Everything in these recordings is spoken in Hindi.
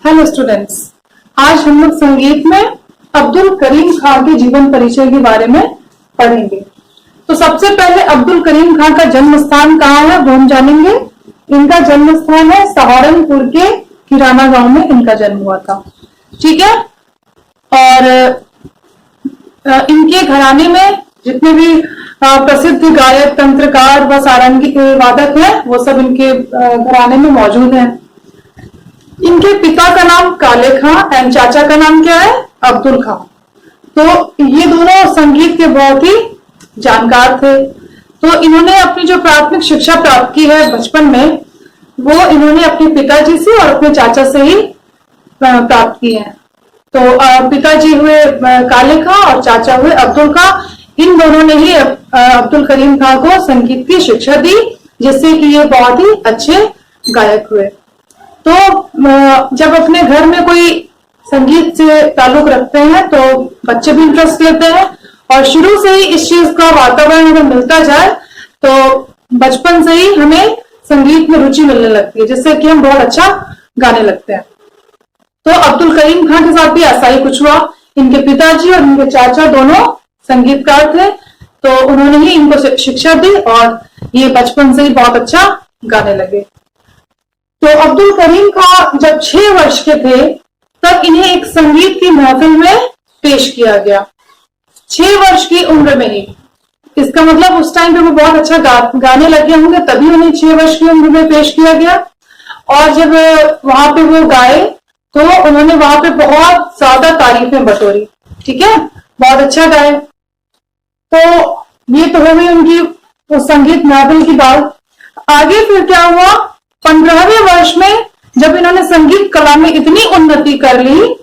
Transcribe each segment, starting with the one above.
हेलो स्टूडेंट्स, आज हम लोग संगीत में अब्दुल करीम खां के जीवन परिचय के बारे में पढ़ेंगे। तो सबसे पहले अब्दुल करीम खां का जन्म स्थान कहाँ है वो हम जानेंगे। इनका जन्म स्थान है सहारनपुर के किराना गांव में इनका जन्म हुआ था। ठीक है। और इनके घराने में जितने भी प्रसिद्ध गायक, तंत्रकार व सारंगी वादक हैं वो सब इनके घराने में मौजूद हैं। इनके पिता का नाम काले खां एंड चाचा का नाम क्या है, अब्दुल खां। तो ये दोनों संगीत के बहुत ही जानकार थे। तो इन्होंने अपनी जो प्राथमिक शिक्षा प्राप्त की है बचपन में, वो इन्होंने अपने पिताजी से और अपने चाचा से ही प्राप्त की है। तो पिताजी हुए काले खां और चाचा हुए अब्दुल खां। इन दोनों ने ही अब्दुल करीम खां को संगीत की शिक्षा दी, जिससे कि ये बहुत ही अच्छे गायक हुए। तो जब अपने घर में कोई संगीत से ताल्लुक रखते हैं तो बच्चे भी इंटरेस्ट लेते हैं, और शुरू से ही इस चीज का वातावरण अगर मिलता जाए तो बचपन से ही हमें संगीत में रुचि मिलने लगती है, जिससे कि हम बहुत अच्छा गाने लगते हैं। तो अब्दुल करीम खां के साथ भी ऐसा ही कुछ हुआ। इनके पिताजी और इनके चाचा दोनों संगीतकार थे, तो उन्होंने ही इनको शिक्षा दी और ये बचपन से ही बहुत अच्छा गाने लगे। तो अब्दुल करीम खां जब 6 वर्ष के थे तब इन्हें एक संगीत की महफिल में पेश किया गया। 6 वर्ष की उम्र में ही। इसका मतलब उस टाइम पे वो बहुत अच्छा गाने लगे होंगे, तभी उन्हें 6 वर्ष की उम्र में पेश किया गया। और जब वहां पे वो गाए तो उन्होंने वहां पे बहुत ज्यादा तारीफें बटोरी। ठीक है, बहुत अच्छा गाए। तो ये तो हो गई उनकी उस संगीत महफिल की बात। आगे फिर क्या हुआ, 15वें वर्ष में जब इन्होंने संगीत कला में इतनी उन्नति कर ली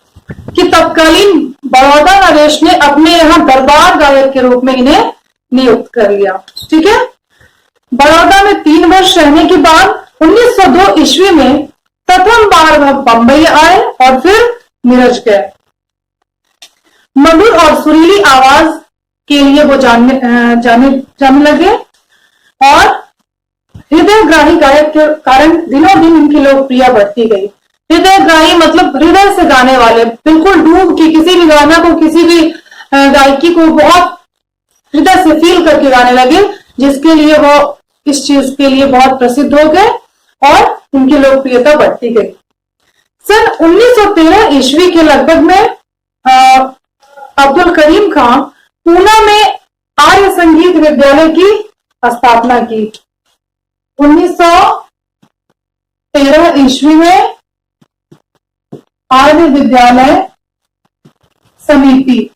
कि तत्कालीन बड़ौदा नरेश ने अपने यहाँ दरबार गायक के रूप में इन्हें नियुक्त कर लिया। ठीक है। बड़ौदा में 3 वर्ष रहने के बाद 1902 ईस्वी में प्रथम बार वह बंबई आए और फिर नीरज गए। मधुर और सुरीली आवाज के लिए वो जाने लगे और हृदयग्राही गायक के कारण दिनों दिन इनकी लोकप्रियता बढ़ती गई। हृदयग्राही मतलब हृदय से गाने वाले, बिल्कुल डूब के किसी भी गाना को, किसी भी गायकी को बहुत हृदय से फील करके गाने लगे, जिसके लिए वो इस चीज के लिए बहुत प्रसिद्ध हो गए और उनकी लोकप्रियता बढ़ती गई। सन 1913 ईस्वी के लगभग में अब्दुल करीम खां पूना में आर्य संगीत विद्यालय की स्थापना की। 1913 ईस्वी में आर्य विद्यालय समिति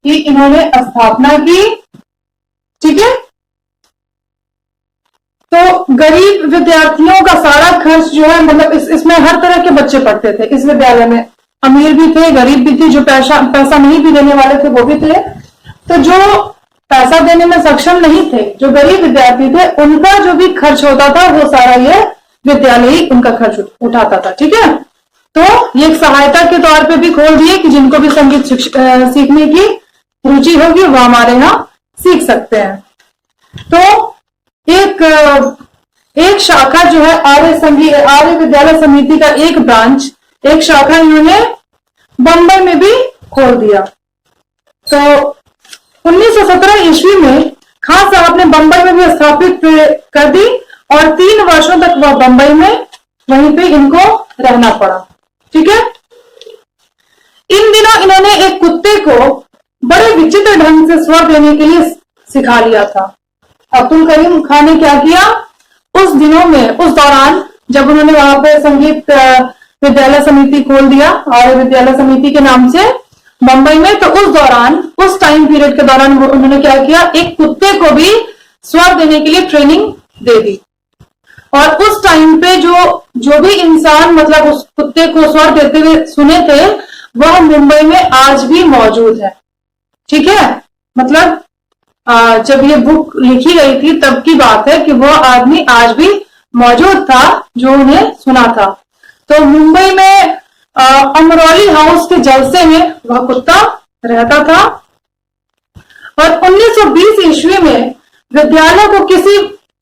की इन्होंने स्थापना की। ठीक है। तो गरीब विद्यार्थियों का सारा खर्च जो है, मतलब इसमें हर तरह के बच्चे पढ़ते थे इस विद्यालय में। अमीर भी थे, गरीब भी थे, जो पैसा नहीं भी देने वाले थे वो भी थे। तो जो पैसा देने में सक्षम नहीं थे, जो गरीब विद्यार्थी थे, उनका जो भी खर्च होता था वो सारा ये विद्यालय ही उनका खर्च उठाता था। ठीक है। तो ये एक सहायता के तौर पे भी खोल दिए कि जिनको भी संगीत सीखने की रुचि होगी वो हमारे यहाँ सीख सकते हैं। तो एक शाखा जो है आर्य विद्यालय समिति का एक ब्रांच, एक शाखा इन्होंने बंबई में भी खोल दिया। तो 1917 ईस्वी में खान साहब ने बंबई में भी स्थापित कर दी और 3 वर्षों तक वह बंबई में वहीं पे इनको रहना पड़ा। ठीक है। इन दिनों इन्होंने एक कुत्ते को बड़े विचित्र ढंग से स्वर देने के लिए सिखा लिया था। अब्दुल करीम खान ने क्या किया, उस दौरान जब उन्होंने वहां पे संगीत विद्यालय समिति खोल दिया और विद्यालय समिति के नाम से बंबई में, तो उस टाइम पीरियड के दौरान उन्होंने क्या किया, एक कुत्ते को भी स्वर देने के लिए ट्रेनिंग दे दी। और उस टाइम पे जो भी इंसान मतलब उस कुत्ते को स्वर देते हुए सुने थे, वह मुंबई में आज भी मौजूद है। ठीक है। मतलब जब ये बुक लिखी गई थी तब की बात है कि वह आदमी आज भी मौजूद था जो उन्हें सुना था। तो मुंबई में अमरोली हाउस के जलसे में वह कुत्ता रहता था। और 1920 ईस्वी में विद्यालय को किसी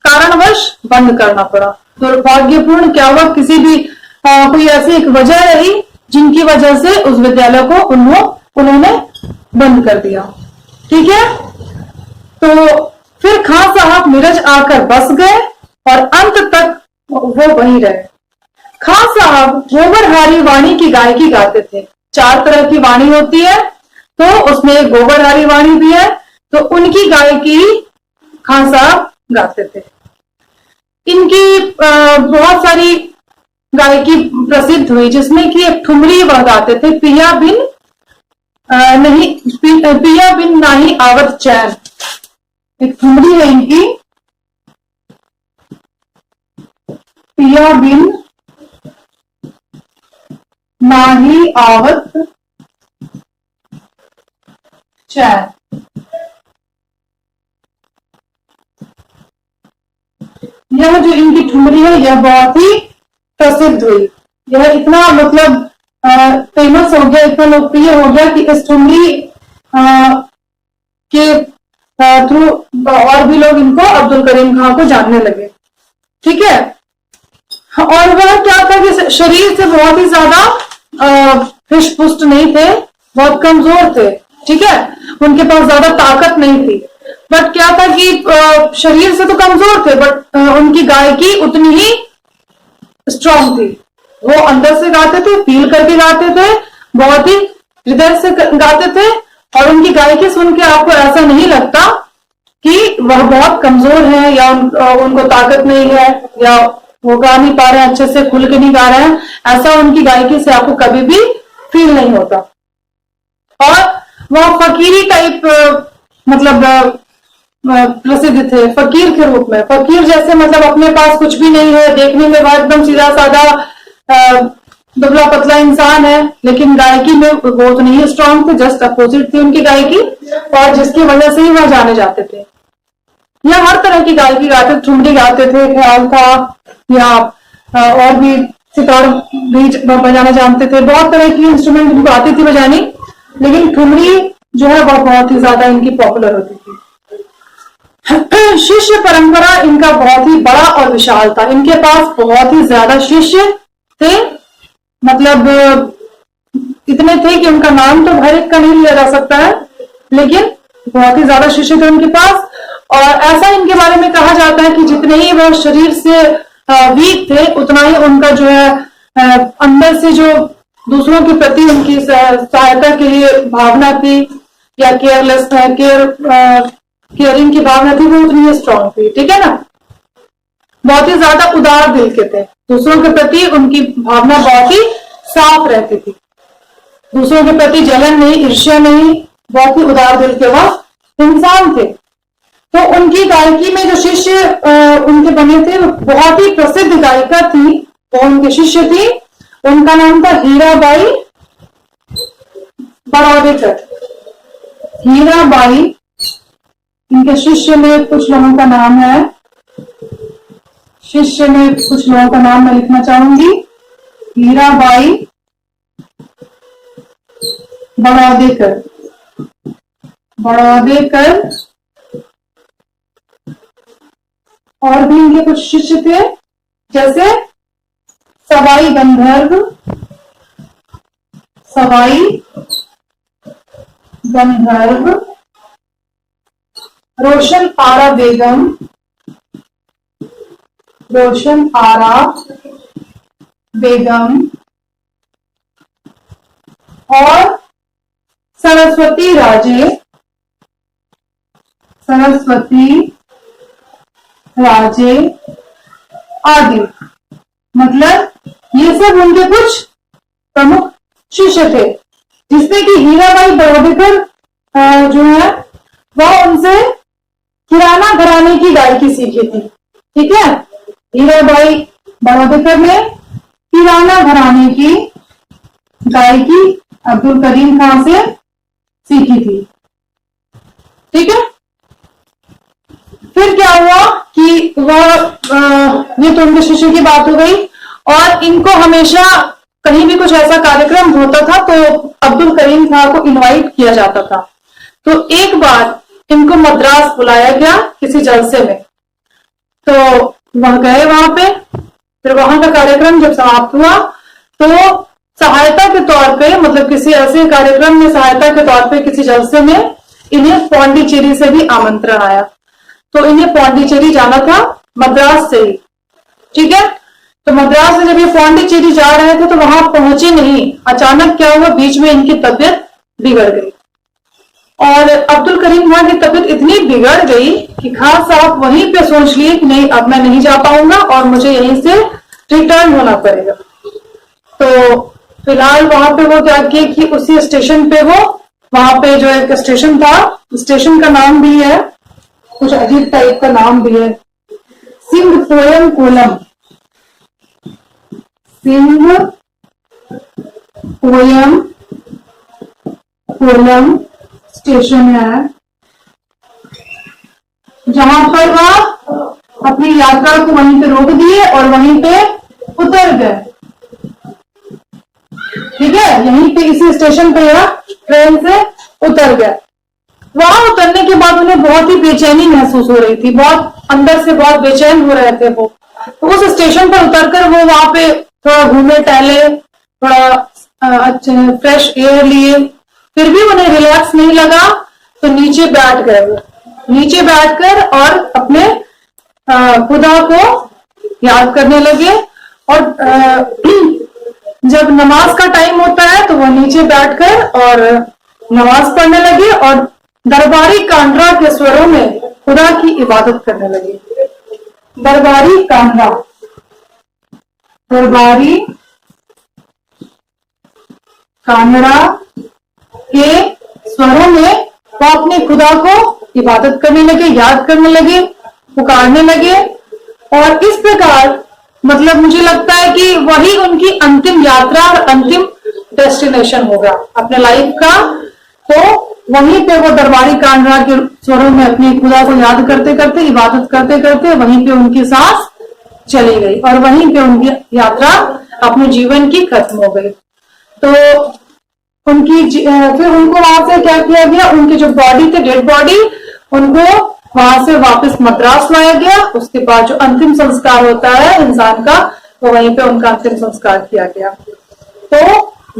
कारणवश बंद करना पड़ा। दुर्भाग्यपूर्ण क्या हुआ, किसी भी कोई ऐसी एक वजह रही जिनकी वजह से उस विद्यालय को उन्होंने बंद कर दिया। ठीक है, तो फिर खान साहब नीरज आकर बस गए और अंत तक वो वहीं रहे। खान साहब गोबरहारी वाणी की गायकी गाते थे। 4 तरह की वाणी होती है, तो उसमें एक गोबरहारी वाणी भी है, तो उनकी गायकी खान साहब गाते थे। इनकी बहुत सारी गायकी प्रसिद्ध हुई, जिसमें कि एक ठुमरी वह गाते थे, पिया बिन नाही आवत चैन। एक ठुमरी है इनकी, पिया बिन नाही आवत चैन। यह जो इनकी ठुमरी है यह बहुत ही प्रसिद्ध हुई। यह इतना मतलब फेमस हो गया, इतना लोकप्रिय हो गया कि इस ठुमरी के थ्रू और भी लोग इनको अब्दुल करीम खां को जानने लगे। ठीक है, और वह क्या था कि शरीर से बहुत ही ज्यादा हृष्ट पुष्ट नहीं थे, बहुत कमजोर थे। ठीक है, उनके पास ज्यादा ताकत नहीं थी, बट क्या था कि शरीर से तो कमजोर थे, बट उनकी गायकी उतनी ही स्ट्रांग थी। वो अंदर से गाते थे, फील करके गाते थे, बहुत ही हृदय से गाते थे, और उनकी गायकी सुन के आपको ऐसा नहीं लगता कि वह बहुत कमजोर है या उनको ताकत नहीं है या वो गा नहीं पा रहे हैं, अच्छे से खुल के नहीं गा रहे हैं। ऐसा उनकी गायकी से आपको कभी भी फील नहीं होता। और वह फकीरी टाइप मतलब प्रसिद्ध थे, फकीर के रूप में। फकीर जैसे मतलब अपने पास कुछ भी नहीं है, देखने में वह एकदम सीधा साधा दुबला पतला इंसान है, लेकिन गायकी में वो तो नहीं स्ट्रांग थे, जस्ट अपोजिट थी उनकी गायकी, और जिसकी वजह से ही वह जाने जाते थे। या हर तरह की गायकी गाते, ठुमरी गाते थे, ख्याल था, या और भी सितार भी बजाना जानते थे। बहुत तरह की इंस्ट्रूमेंट इनको आती थी बजानी, लेकिन ठुमरी जो है वह बहुत ही ज्यादा इनकी पॉपुलर होती थी। शिष्य परंपरा इनका बहुत ही बड़ा और विशाल था। इनके पास बहुत ही ज्यादा शिष्य थे, मतलब इतने थे कि उनका नाम तो हर एक का नहीं लिया जा सकता है, लेकिन बहुत ही ज्यादा शिष्य थे उनके पास। और ऐसा इनके बारे में कहा जाता है कि जितने ही वो शरीर से वीक थे, उतना ही उनका जो है अंदर से जो दूसरों के प्रति उनकी सहायता के लिए भावना थी, या केयरिंग की भावना थी, वो उतनी स्ट्रांग थी। ठीक है ना, बहुत ही ज्यादा उदार दिल के थे, दूसरों के प्रति उनकी भावना बहुत ही साफ रहती थी, दूसरों के प्रति जलन नहीं, ईर्ष्या नहीं, बहुत ही उदार दिल के वह इंसान थे। तो उनकी गायकी में जो शिष्य उनके बने थे, वो बहुत ही प्रसिद्ध गायिका थी, वो उनके शिष्य थी। उनका नाम था हीराबाई बड़ौदेकर। हीराबाई, इनके शिष्य में कुछ लोगों का नाम है, शिष्य में कुछ लोगों का नाम मैं लिखना चाहूंगी। हीराबाई बड़ौदेकर, और भी इनके कुछ शिष्य थे, जैसे सवाई गंधर्व, रोशन आरा बेगम और सरस्वती राजे आदि। मतलब ये सब उनके कुछ प्रमुख शिष्य थे, जिसमें कि हीराबाई बड़ौदेकर जो है वह उनसे किराना घराने की गायकी सीखी थी। ठीक है, हीराबाई बड़ौदेकर ने किराना घराने की गायकी अब्दुल करीम खां से सीखी थी। ठीक है, फिर क्या हुआ कि वह ये तो उनके शिष्य की बात हो गई, और इनको हमेशा कहीं भी कुछ ऐसा कार्यक्रम होता था तो अब्दुल करीम खां को इनवाइट किया जाता था। तो एक बार इनको मद्रास बुलाया गया किसी जलसे में, तो वह गए वहां पे, फिर वहां का कार्यक्रम जब समाप्त हुआ तो सहायता के तौर पे, मतलब किसी ऐसे कार्यक्रम में सहायता के तौर पे किसी जलसे में इन्हें पौंडीचेरी से भी आमंत्रण आया। तो इन्हें पौंडीचेरी जाना था मद्रास से ही, ठीक है। तो मद्रास से जब ये पौंडीचेरी जा रहे थे तो वहां पहुंचे नहीं, अचानक क्या हुआ, बीच में इनकी तबीयत बिगड़ गई। और अब्दुल करीम खान की तबीयत इतनी बिगड़ गई कि खान साहब वहीं पे सोच लिए कि नहीं, अब मैं नहीं जा पाऊंगा और मुझे यहीं से रिटर्न होना पड़ेगा। तो फिलहाल वहां पे वो क्या किए कि उसी स्टेशन पे वो, वहां पे जो एक स्टेशन था, स्टेशन का नाम भी है कुछ अजीब टाइप का नाम भी है, सिंघपोयम कोलम, सिंघपोयम कोलम स्टेशन है, जहां पर वह अपनी यात्रा को वहीं पे रोक दिए और वहीं पे उतर गए, ठीक है। यहीं पे इसी स्टेशन पे यह ट्रेन से उतर गए। वहां उतरने के बाद उन्हें बहुत ही बेचैनी महसूस हो रही थी, बहुत अंदर से बहुत बेचैन हो रहे थे वो। तो उस स्टेशन पर उतरकर वो वहां पे थोड़ा घूमे टहले, थोड़ा अच्छा फ्रेश एयर लिए, फिर भी उन्हें रिलैक्स नहीं लगा तो नीचे बैठ गए। वो नीचे बैठकर और अपने खुदा को याद करने लगे। और जब नमाज का टाइम होता है तो वो नीचे बैठकर और नमाज पढ़ने लगे और दरबारी कांड्रा के स्वरों में खुदा की इबादत करने लगे। दरबारी कांड्रा, दरबारी कांगड़ा के स्वरों में वो अपने खुदा को इबादत करने लगे, याद करने लगे, पुकारने लगे। और इस प्रकार मतलब मुझे लगता है कि वही उनकी अंतिम यात्रा और अंतिम डेस्टिनेशन होगा अपने लाइफ का। तो वहीं पे वो दरबारी कांड्रा के स्वरों में अपने खुदा को याद करते करते, इबादत करते करते वहीं पे उनकी सांस चली गई और वहीं पे उनकी यात्रा अपने जीवन की खत्म हो गई। तो उनकी फिर उनको वहां से क्या किया गया, उनकी जो बॉडी थे, डेड बॉडी, उनको वहां से वापस मद्रास लाया गया। उसके बाद जो अंतिम संस्कार होता है इंसान का, तो वहीं पे उनका अंतिम संस्कार किया गया। तो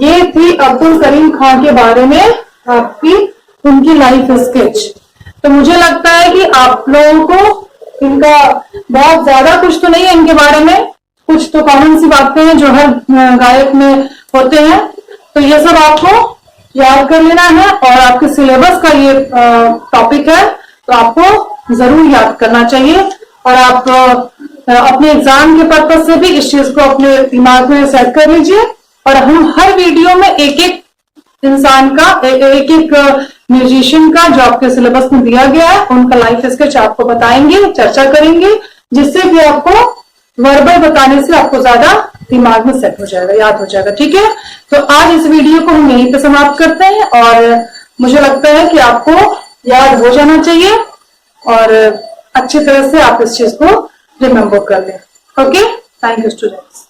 ये थी अब्दुल करीम खान के बारे में आपकी उनकी लाइफ स्केच। तो मुझे लगता है कि आप लोगों को इनका बहुत ज्यादा कुछ तो नहीं है इनके बारे में, कुछ तो कॉमन सी बातें हैं जो हर गायक में होते हैं। तो ये सब आपको याद कर लेना है और आपके सिलेबस का ये टॉपिक है, तो आपको जरूर याद करना चाहिए। और आप अपने एग्जाम के पर्पज से भी इस चीज को अपने दिमाग में सेट कर लीजिए। और हम हर वीडियो में एक एक इंसान का, एक एक म्यूजिशियन का जो आपके सिलेबस में दिया गया है, उनका लाइफ स्केच आपको बताएंगे, चर्चा करेंगे, जिससे कि आपको वर्बल बताने से आपको ज्यादा दिमाग में सेट हो जाएगा, याद हो जाएगा, ठीक है। तो आज इस वीडियो को हम यहीं पे समाप्त करते हैं और मुझे लगता है कि आपको याद हो जाना चाहिए और अच्छी तरह से आप इस चीज को रिमेम्बर कर लें। Okay, thank you students.